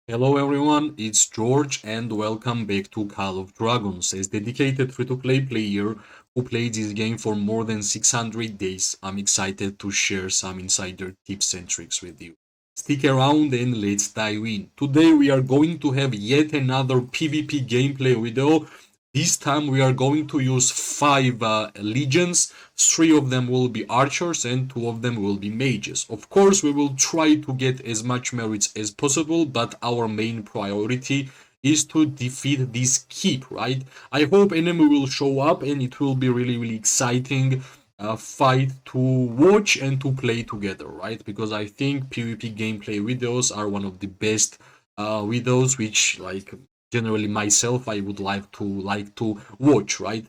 Hello everyone, it's George and welcome back to Call of Dragons. As dedicated free-to-play player who played this game for more than 600 days, I'm excited to share some insider tips and tricks with you. Stick around and let's dive in. Today we are going to have yet another PvP gameplay video. This time we are going to use 5 legions. 3 of them will be archers and 2 of them will be mages. Of course, we will try to get as much merits as possible, but our main priority is to defeat this keep, right? I hope enemy will show up and it will be really exciting fight to watch and to play together, right? Because I think PvP gameplay videos are one of the best videos which generally myself I would like to watch, right?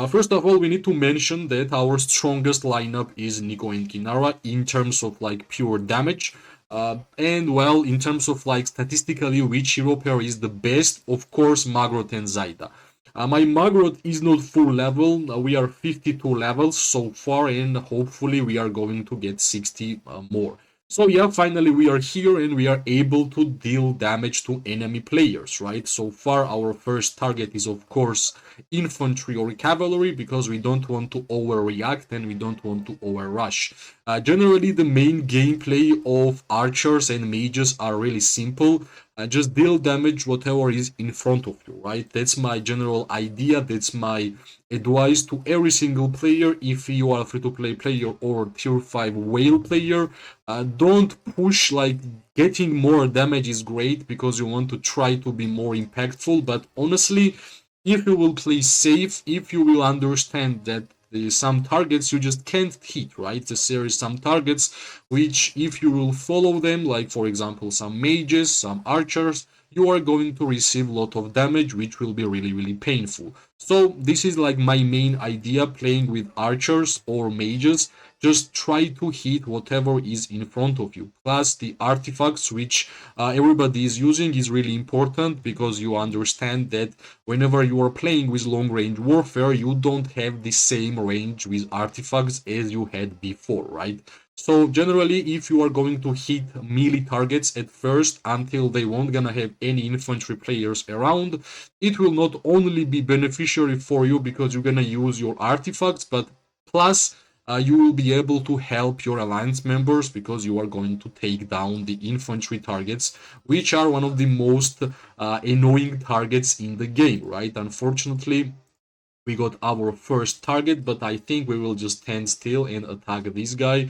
First of all, we need to mention that our strongest lineup is Nico and Kinara in terms of pure damage. And well, in terms of statistically which hero pair is the best, of course, Maggrat and Zayda. My Maggrat is not full level. We are 52 levels so far, and hopefully we are going to get 60 more. So yeah, finally we are here and we are able to deal damage to enemy players, right? So far our first target is of course infantry or cavalry because we don't want to overreact and we don't want to overrush. Generally the main gameplay of archers and mages are really simple. Just deal damage whatever is in front of you, right? That's my general idea. That's my advice to every single player. If you are a free-to-play player or tier 5 whale player, don't push. Getting more damage is great because you want to try to be more impactful, but honestly, if you will play safe, if you will understand that some targets you just can't hit, right? There is some targets which, if you will follow them, like for example some mages, some archers, you are going to receive a lot of damage, which will be really painful. So this is like my main idea playing with archers or mages. Just try to hit whatever is in front of you. Plus the artifacts which everybody is using is really important because you understand that whenever you are playing with long range warfare, you don't have the same range with artifacts as you had before, right? So generally, if you are going to hit melee targets at first until they won't gonna have any infantry players around, it will not only be beneficiary for you because you're gonna use your artifacts, but plus you will be able to help your alliance members because you are going to take down the infantry targets, which are one of the most annoying targets in the game, right? Unfortunately, we got our first target, but I think we will just stand still and attack this guy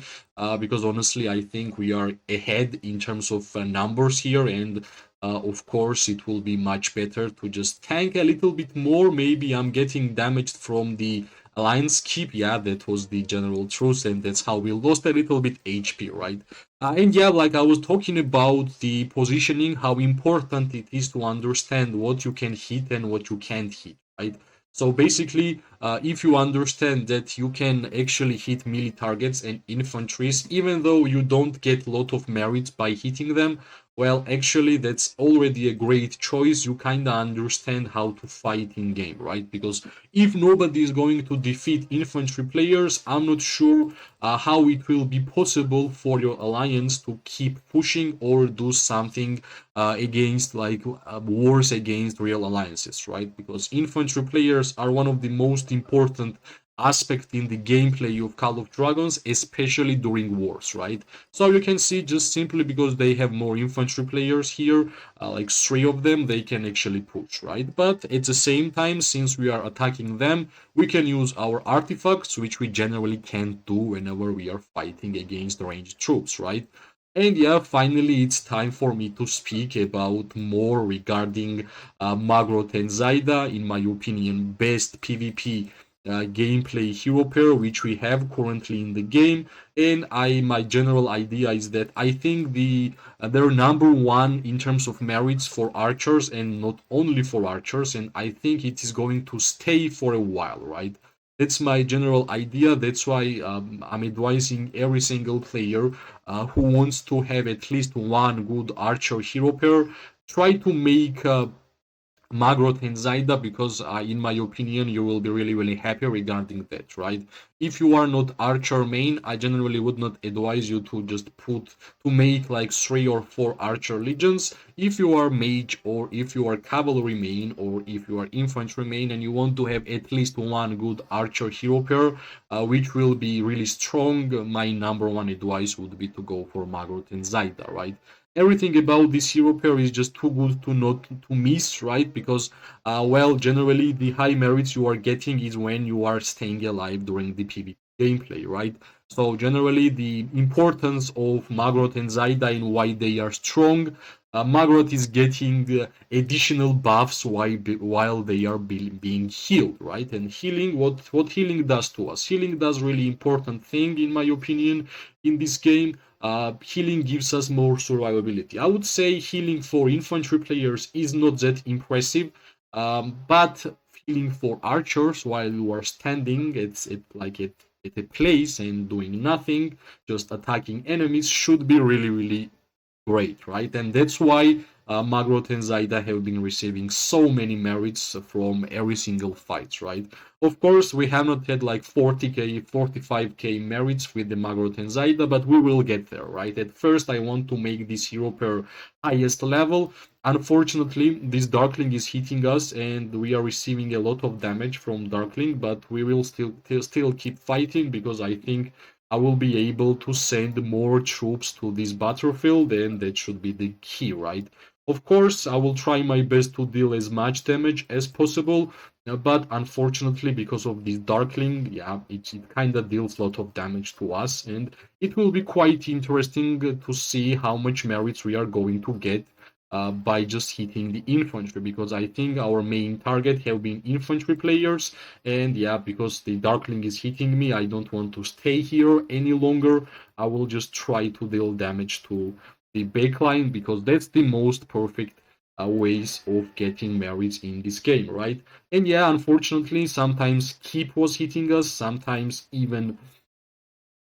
because honestly, I think we are ahead in terms of numbers here, and of course, it will be much better to just tank a little bit more. Maybe I'm getting damaged from the alliance keep. Yeah, that was the general truth, and that's how we lost a little bit HP, right? And yeah, like I was talking about the positioning, how important it is to understand what you can hit and what you can't hit, right? So basically, if you understand that you can actually hit melee targets and infantries, even though you don't get a lot of merits by hitting them, well, actually, that's already a great choice. You kind of understand how to fight in game, right? Because if nobody is going to defeat infantry players, I'm not sure how it will be possible for your alliance to keep pushing or do something against wars against real alliances, right? Because infantry players are one of the most important aspect in the gameplay of Call of Dragons, especially during wars, right? So you can see just simply because they have more infantry players here, like 3 of them, they can actually push, right? But at the same time, since we are attacking them, we can use our artifacts, which we generally can't do whenever we are fighting against ranged troops, right? And yeah, finally, it's time for me to speak about more regarding Magrot and Zayda, in my opinion, best PvP gameplay hero pair which we have currently in the game. And my general idea is that I think they're number one in terms of merits for archers, and not only for archers, and I think it is going to stay for a while, right? That's my general idea. That's why I'm advising every single player who wants to have at least one good archer hero pair, try to make Maggrat and Zayda, because in my opinion you will be really really happy regarding that, right? If you are not archer main, I generally would not advise you to just put to make like 3 or 4 archer legions. If you are mage, or if you are cavalry main, or if you are infantry main and you want to have at least one good archer hero pair, which will be really strong, my number one advice would be to go for Maggrat and Zayda, right? Everything about this hero pair is just too good to not to miss, right? Because well, generally the high merits you are getting is when you are staying alive during the PvP gameplay, right? So generally the importance of Magrot and Zayda and why they are strong. Magrot is getting additional buffs while they are being healed, right? And healing, what healing does to us? Healing does really important thing in my opinion in this game. Healing gives us more survivability. I would say healing for infantry players is not that impressive, but healing for archers while you are standing, at a place and doing nothing, just attacking enemies, should be really really great, right? And that's why Magrot and Zayda have been receiving so many merits from every single fight, right? Of course, we have not had like 40k, 45k merits with the Magrot and Zayda, but we will get there, right? At first, I want to make this hero pair highest level. Unfortunately, this Darkling is hitting us, and we are receiving a lot of damage from Darkling, but we will still keep fighting because I think I will be able to send more troops to this battlefield, and that should be the key, right? Of course, I will try my best to deal as much damage as possible, but unfortunately, because of this Darkling, yeah, it kind of deals a lot of damage to us, and it will be quite interesting to see how much merits we are going to get by just hitting the infantry, because I think our main target have been infantry players, and yeah, because the Darkling is hitting me, I don't want to stay here any longer. I will just try to deal damage to the backline, because that's the most perfect ways of getting merits in this game, right? And yeah, unfortunately, sometimes Keep was hitting us, sometimes even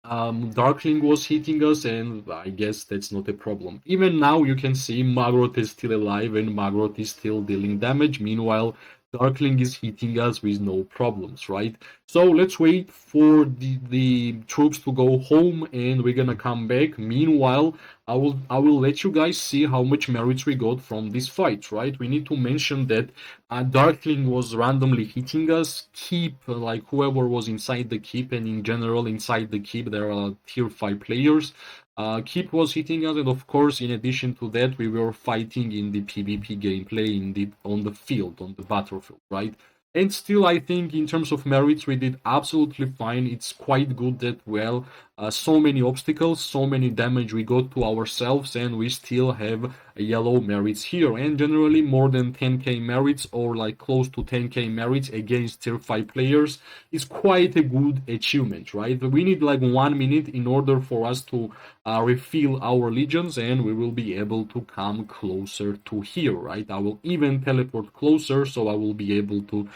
Darkling was hitting us, and I guess that's not a problem. Even now, you can see Magrot is still alive and Magrot is still dealing damage. Meanwhile, Darkling is hitting us with no problems, right? So let's wait for the troops to go home, and we're gonna come back. Meanwhile, I will let you guys see how much merits we got from this fight, right? We need to mention that Darkling was randomly hitting us. Keep, like whoever was inside the keep, and in general inside the keep, there are tier 5 players. Keep was hitting us, and of course, in addition to that, we were fighting in the PvP gameplay on the field, on the battlefield, right? And still, I think in terms of merits, we did absolutely fine. It's quite good that, well, so many obstacles, so many damage we got to ourselves, and we still have yellow merits here. And generally, more than 10k merits, or like close to 10k merits against tier 5 players is quite a good achievement, right? We need like 1 minute in order for us to refill our legions, and we will be able to come closer to here, right? I will even teleport closer, so I will be able to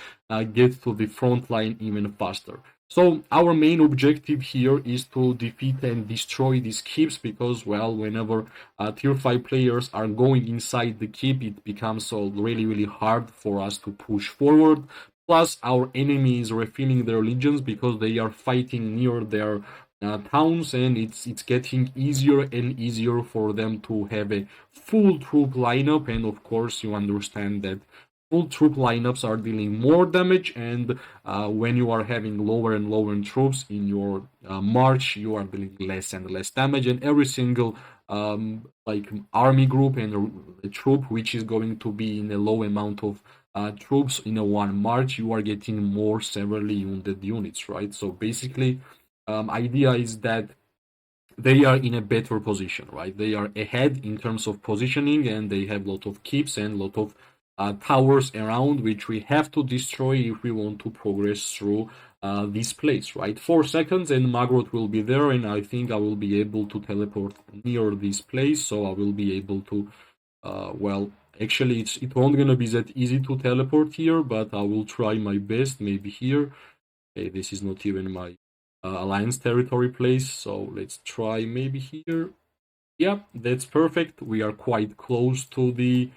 get to the front line even faster. So our main objective here is to defeat and destroy these keeps, because, well, whenever tier 5 players are going inside the keep, it becomes so really really hard for us to push forward. Plus, our enemy is refilling their legions because they are fighting near their towns, and it's getting easier and easier for them to have a full troop lineup. And of course, you understand that full troop lineups are dealing more damage, and when you are having lower and lower troops in your march, you are dealing less and less damage. And every single like army group and a troop which is going to be in a low amount of troops in a one march, you are getting more severely wounded units, right? So basically, idea is that they are in a better position, right? They are ahead in terms of positioning, and they have a lot of keeps and a lot of towers around, which we have to destroy if we want to progress through this place, right? 4 seconds, and Magrot will be there, and I think I will be able to teleport near this place, so I will be able to, well, actually, it won't gonna be that easy to teleport here, but I will try my best, maybe here. Okay, this is not even my alliance territory place, so let's try maybe here. Yep, that's perfect. We are quite close to the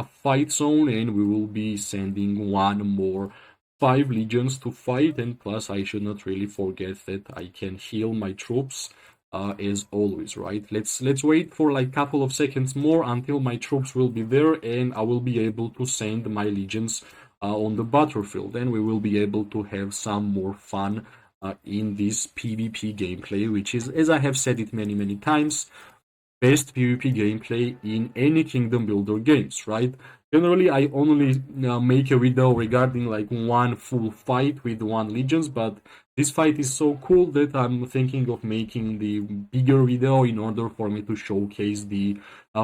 fight zone, and we will be sending one more 5 legions to fight. And plus, I should not really forget that I can heal my troops as always, right? Let's wait for like couple of seconds more until my troops will be there, and I will be able to send my legions on the battlefield, and we will be able to have some more fun in this PvP gameplay, which is, as I have said it many times, best PvP gameplay in any kingdom builder games, right? Generally, I only make a video regarding like one full fight with one legions, but this fight is so cool that I'm thinking of making the bigger video in order for me to showcase the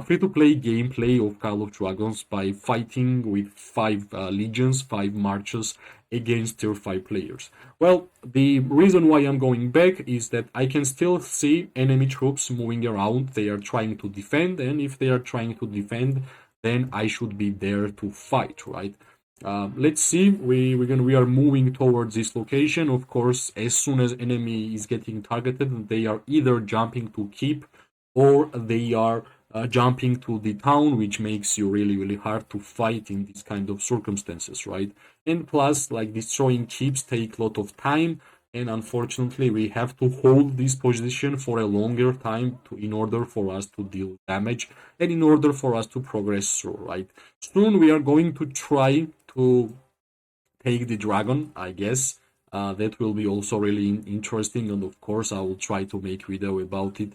free-to-play gameplay of Call of Dragons by fighting with 5 legions, 5 marches against tier 5 players. Well, the reason why I'm going back is that I can still see enemy troops moving around. They are trying to defend, and if they are trying to defend, then I should be there to fight, right? Let's see. We are moving towards this location. Of course, as soon as enemy is getting targeted, they are either jumping to keep or they are jumping to the town, which makes you really hard to fight in these kind of circumstances, right? And plus, like destroying keeps take a lot of time, and unfortunately, we have to hold this position for a longer time in order for us to deal damage and in order for us to progress through, right? Soon we are going to try to take the dragon, I guess. That will be also really interesting, and of course, I will try to make video about it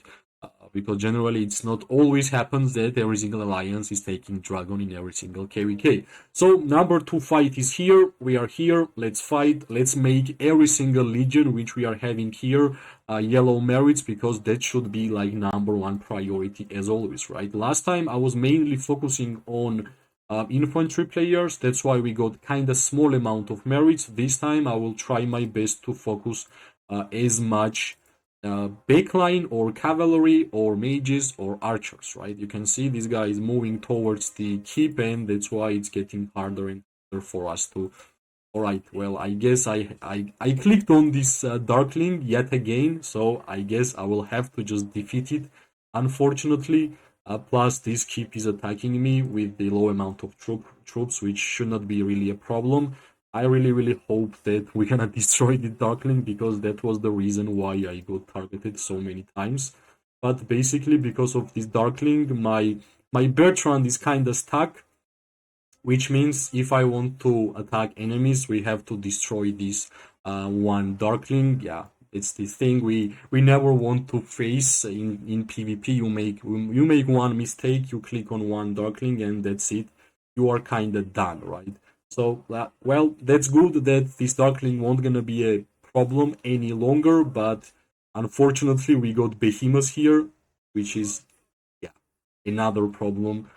because generally it's not always happens that every single alliance is taking dragon in every single KVK. So number 2 fight is here. We are here. Let's fight. Let's make every single legion which we are having here yellow merits, because that should be like number 1 priority as always, right? Last time I was mainly focusing on infantry players. That's why we got kind of small amount of merits. This time I will try my best to focus as much backline or cavalry or mages or archers, right? You can see this guy is moving towards the keep, and that's why it's getting harder and harder for us to. All right, well, I guess I clicked on this darkling yet again, so I guess I will have to just defeat it, unfortunately. Plus, this keep is attacking me with the low amount of troops, which should not be really a problem. I really hope that we're gonna destroy the Darkling, because that was the reason why I got targeted so many times. But basically, because of this Darkling, my Bertrand is kinda stuck, which means if I want to attack enemies, we have to destroy this one Darkling. Yeah, it's the thing we never want to face in PvP. You make one mistake, you click on one Darkling, and that's it. You are kind of done, right? So well, that's good that this Darkling won't gonna be a problem any longer. But unfortunately, we got Behemoth here, which is, yeah, another problem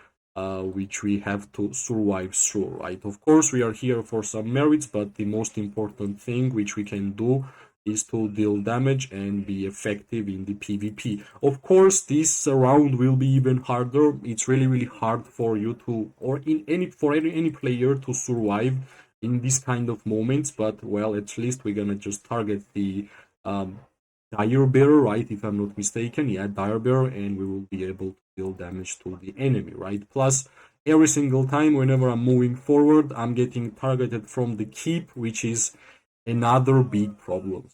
which we have to survive through, right? Of course, we are here for some merits, but the most important thing which we can do is to deal damage and be effective in the PvP. Of course, this round will be even harder. It's really hard for you to, or in any player to survive in this kind of moments. But well, at least we're gonna just target the dire bearer, right? If I'm not mistaken, yeah, dire bearer, and we will be able to deal damage to the enemy, right? Plus, every single time whenever I'm moving forward, I'm getting targeted from the keep, which is another big problem.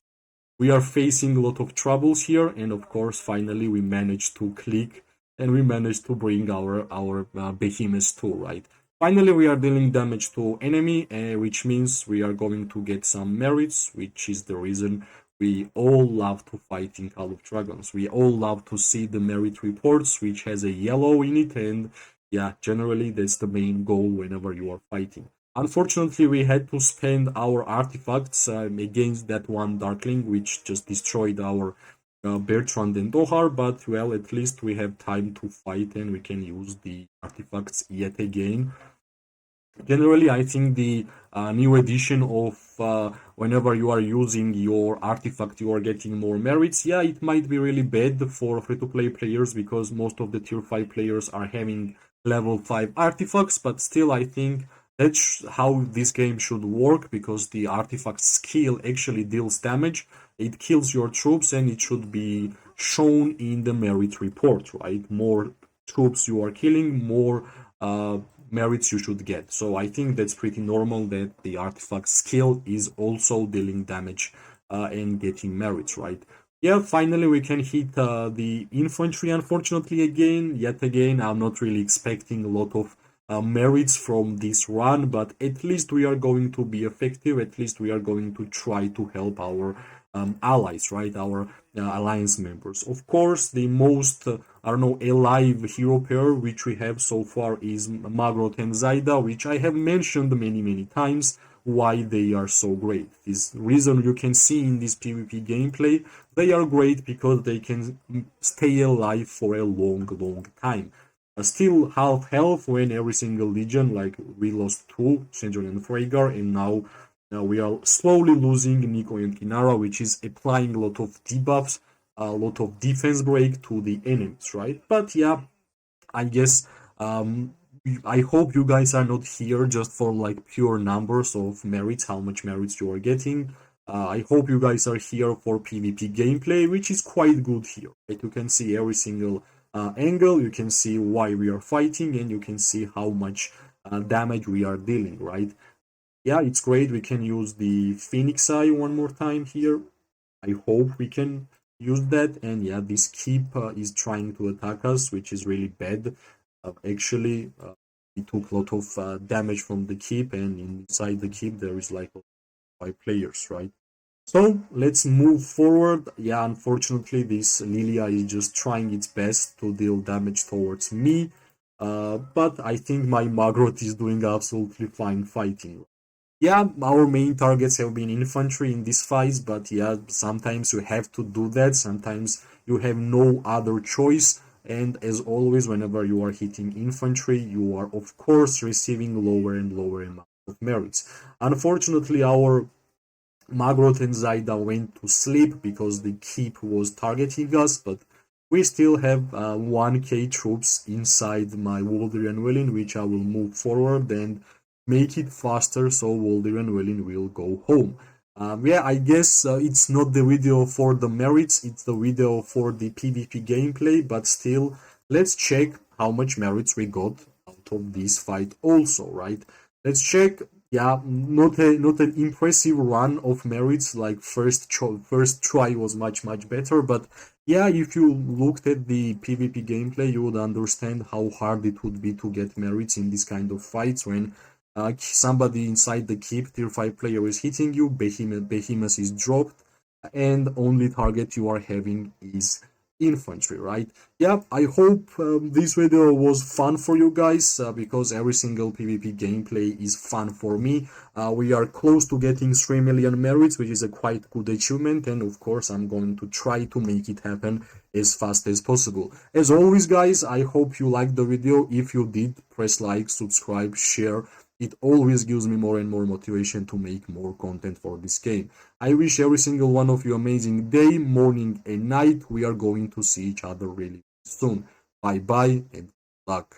We are facing a lot of troubles here, and of course, finally, we managed to click and we managed to bring our behemoths too, right? Finally, we are dealing damage to enemy, which means we are going to get some merits, which is the reason we all love to fight in Call of Dragons. We all love to see the merit reports, which has a yellow in it, and yeah, generally that's the main goal whenever you are fighting. Unfortunately, we had to spend our artifacts against that one Darkling, which just destroyed our Bertrand and Dohar, but well, at least we have time to fight and we can use the artifacts yet again. Generally, I think the new edition of whenever you are using your artifact, you are getting more merits. Yeah, it might be really bad for free-to-play players because most of the tier 5 players are having level 5 artifacts, but still, I think that's how this game should work, because the artifact skill actually deals damage. It kills your troops, and it should be shown in the merit report, right? More troops you are killing, more merits you should get. So I think that's pretty normal that the artifact skill is also dealing damage and getting merits, right? Yeah, finally we can hit the infantry, unfortunately, yet again. I'm not really expecting a lot of merits from this run, but at least we are going to be effective. At least we are going to try to help our allies, right? Our alliance members. Of course, the most, I don't know, alive hero pair which we have so far is Maggrat and Zayda, which I have mentioned many, many times why they are so great. This reason you can see in this PvP gameplay, they are great because they can stay alive for a long, long time. Still half health when every single legion, like we lost two, Shenjon and Freygar, and now we are slowly losing Nico and Kinara, which is applying a lot of debuffs, a lot of defense break to the enemies, right? But yeah, I guess I hope you guys are not here just for like pure numbers of merits, how much merits you are getting. I hope you guys are here for PvP gameplay, which is quite good here. Right? You can see every single angle, you can see why we are fighting, and you can see how much damage we are dealing, right? Yeah, it's great. We can use the Phoenix Eye one more time here. I hope we can use that. And yeah, this keep is trying to attack us, which is really bad. Actually, we took a lot of damage from the keep, and inside the keep there is like 5 players, right? So let's move forward. Yeah, unfortunately, this Lilia is just trying its best to deal damage towards me. But I think my Maggrat is doing absolutely fine fighting. Yeah, our main targets have been infantry in this fight, but yeah, sometimes you have to do that. Sometimes you have no other choice. And as always, whenever you are hitting infantry, you are of course receiving lower and lower amount of merits. Unfortunately, our Maggrat and Zayda went to sleep because the keep was targeting us, but we still have 1k troops inside my Walderian Welin, which I will move forward and make it faster so Walderian Welin will go home. Yeah, I guess it's not the video for the merits, it's the video for the PvP gameplay, but still, let's check how much merits we got out of this fight also, right? Let's check. Yeah, not an impressive run of merits. Like first try was much better, but yeah, if you looked at the PvP gameplay, you would understand how hard it would be to get merits in this kind of fights when somebody inside the keep tier 5 player is hitting you, Behemoth is dropped, and only target you are having is infantry, right? Yeah, I hope this video was fun for you guys because every single PvP gameplay is fun for me. We are close to getting 3 million merits, which is a quite good achievement, and of course I'm going to try to make it happen as fast as possible. As always guys, I hope you liked the video. If you did, press like, subscribe, share. It always gives me more and more motivation to make more content for this game. I wish every single one of you amazing day, morning and night. We are going to see each other really soon. Bye bye and good luck.